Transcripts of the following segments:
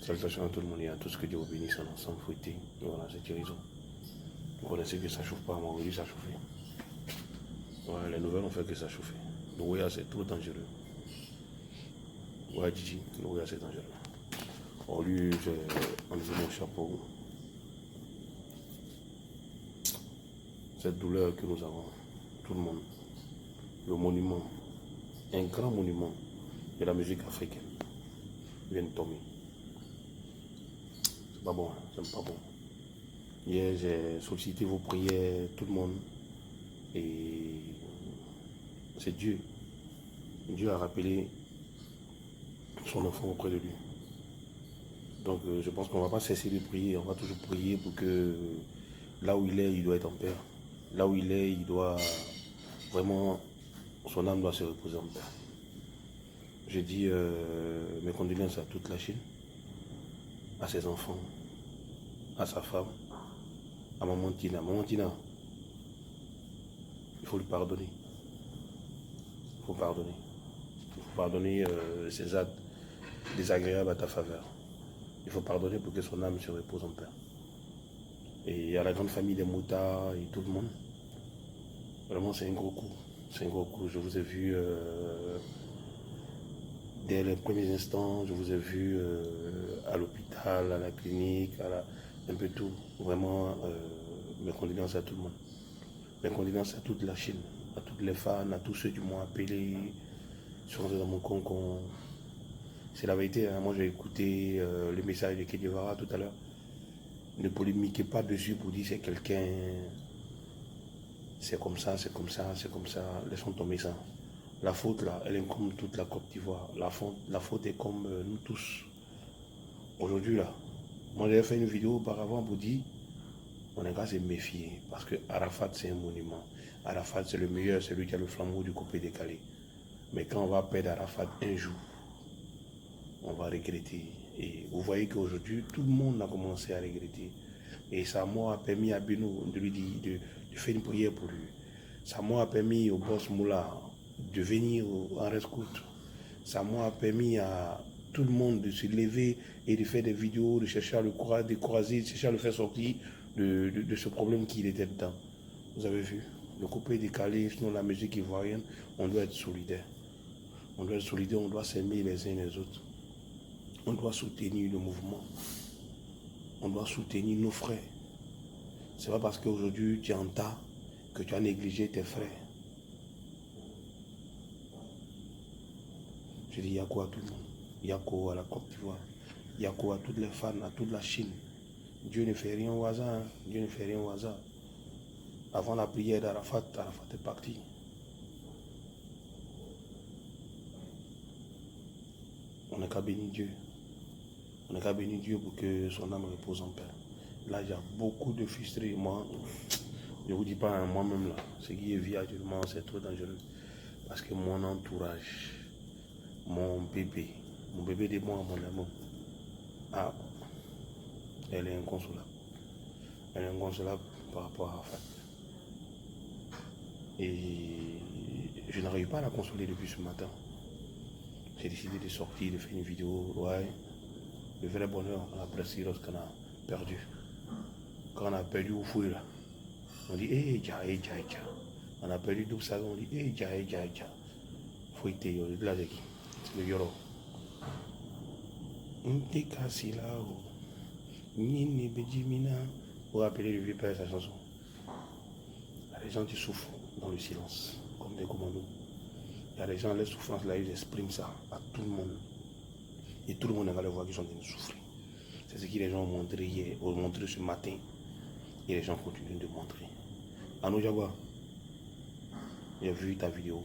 Salutations à tout le monde et à tous, que Dieu vous bénisse en ensemble fouetté. Voilà, c'est Thierryson. Vous connaissez que ça chauffe pas, moi aujourd'hui ça chauffait. Ouais, les nouvelles ont fait que ça chauffait. Le Ouya c'est trop dangereux. Ouais, Gigi, le Ouya c'est dangereux. Au lieu, j'ai enlevé mon chapeau. Cette douleur que nous avons, tout le monde, le monument, un grand monument de la musique africaine vient de tomber. C'est pas bon, hein, c'est pas bon. Hier, j'ai sollicité vos prières, tout le monde, et c'est Dieu. Dieu a rappelé son enfant auprès de lui. Donc, je pense qu'on ne va pas cesser de prier, on va toujours prier pour que là où il est, il doit être en paix. Là où il est, il doit vraiment, son âme doit se reposer en paix. Je dis mes condoléances à toute la Chine, à ses enfants, à sa femme, à maman Tina. Maman Tina, il faut lui pardonner. Il faut pardonner. Il faut pardonner ses actes désagréables à ta faveur. Il faut pardonner pour que son âme se repose en paix. Et à la grande famille des Moutards et tout le monde, vraiment c'est un gros coup. C'est un gros coup. Je vous ai vu dès les premiers instants, je vous ai vu à l'hôpital, à la clinique, un peu tout. Vraiment, mes condoléances à tout le monde. Mes condoléances à toute la Chine, à toutes les fans, à tous ceux qui m'ont appelé, sont rentrés dans mon concon. C'est la vérité, hein. Moi j'ai écouté le message de Kedivara tout à l'heure. Ne polémiquez pas dessus pour dire c'est quelqu'un, c'est comme ça, c'est comme ça, c'est comme ça. Laissons tomber ça. La faute là, elle est comme toute la Côte d'Ivoire. La faute est comme nous tous. Aujourd'hui là, moi j'avais fait une vidéo auparavant pour dire on est qu'à se méfier parce que Arafat c'est un monument. Arafat c'est le meilleur, c'est lui qui a le flambeau du coupé décalé. Mais quand on va perdre Arafat un jour, on va regretter. Et vous voyez qu'aujourd'hui, tout le monde a commencé à regretter. Et sa mort a permis à Beno de lui dire, de faire une prière pour lui. Sa mort a permis au boss Moula de venir en rescousse. Sa mort a permis à tout le monde de se lever et de faire des vidéos, de chercher à le croiser, de chercher à le faire sortir de ce problème qu'il était dedans. Vous avez vu, le coupé décalé, sinon la musique ivoirienne, on doit être solidaire. On doit être solidaire, on doit s'aimer les uns les autres. On doit soutenir le mouvement. On doit soutenir nos frères. Ce n'est pas parce qu'aujourd'hui tu es en tas que tu as négligé tes frères. Je dis Yako à tout le monde. Yako à la Côte d'Ivoire. Yako à toutes les fans, à toute la Chine. Dieu ne fait rien au hasard. Hein. Dieu ne fait rien au hasard. Avant la prière d'Arafat, Arafat est parti. On n'a qu'à bénir Dieu. On n'a qu'à bénir Dieu pour que son âme repose en paix. Là, il y a beaucoup de frustrés. Moi, je ne vous dis pas, hein, moi-même, là, ce qui est vie actuellement, c'est trop dangereux. Parce que mon entourage, mon bébé de moi, mon amour, ah, elle est inconsolable. Elle est inconsolable par rapport à Arafat. Et je n'arrive pas à la consoler depuis ce matin. J'ai décidé de sortir, de faire une vidéo. Ouais, le vrai bonheur, on a presque lorsqu'on a perdu. Quand on a perdu au fouille là, on dit hé, dja. On a perdu 12 secondes, on dit hé, dja. Fouille, là, c'est le Yoro. Vous rappelez le vieux père sa chanson. Il y a des gens qui souffrent dans le silence, comme des commandos. Il y a des gens, les souffrances là, ils expriment ça à tout le monde. Et tout le monde va le voir qu'ils sont en train de souffrir. C'est ce que les gens ont montré hier, ont montré ce matin. Et les gens continuent de montrer. Anou Jaguar, j'ai vu ta vidéo.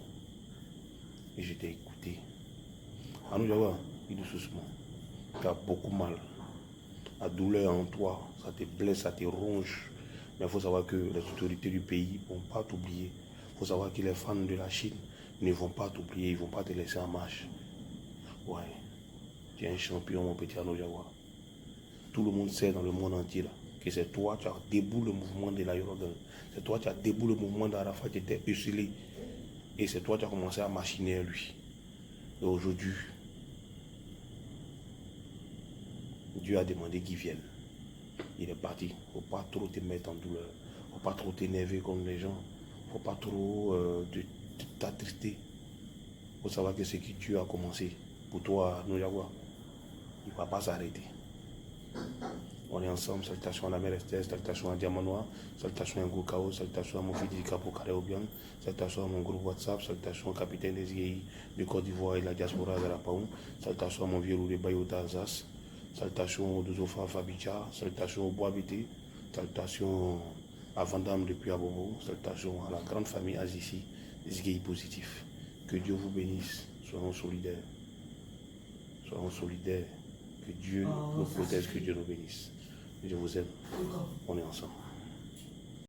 Et je t'ai écouté. Anou Jaguar, il dit doucement. Tu as beaucoup mal. La douleur en toi, ça te blesse, ça te ronge. Mais il faut savoir que les autorités du pays ne vont pas t'oublier. Il faut savoir que les fans de la Chine ne vont pas t'oublier, ils ne vont pas te laisser en marche. Ouais, tu es un champion, mon petit Anou Jaguar. Tout le monde sait dans le monde entier là, que c'est toi qui as debout le mouvement de la Yorogan. C'est toi qui as debout le mouvement d'Arafat qui était esselé. Et c'est toi qui as commencé à machiner lui. Et aujourd'hui, Dieu a demandé qu'il vienne. Il est parti. Il ne faut pas trop te mettre en douleur. Il ne faut pas trop t'énerver comme les gens. Il ne faut pas trop t'attrister. Il faut savoir que ce que tu as commencé pour toi, nous avoir, il ne va pas s'arrêter. On est ensemble. Salutations à la mère Esther, salutations à Diamant Noir, salutations à Ngoukao, salutations à mon fils Dika pour Carré Obiang, salutations à mon groupe WhatsApp, salutations au capitaine des IEI de Côte d'Ivoire et la diaspora de la Paou, salutations à mon vieux Roulé Bayota Alsace, salutations au Dozofa Fabicha, salutations au Bois BT, salutations à Vandame depuis Abobo, salutations à la grande famille Azizi, Zigei Positif. Que Dieu vous bénisse, soyons solidaires. Soyons solidaires. Que Dieu nous protège, que Dieu nous bénisse. Je vous aime. On est ensemble.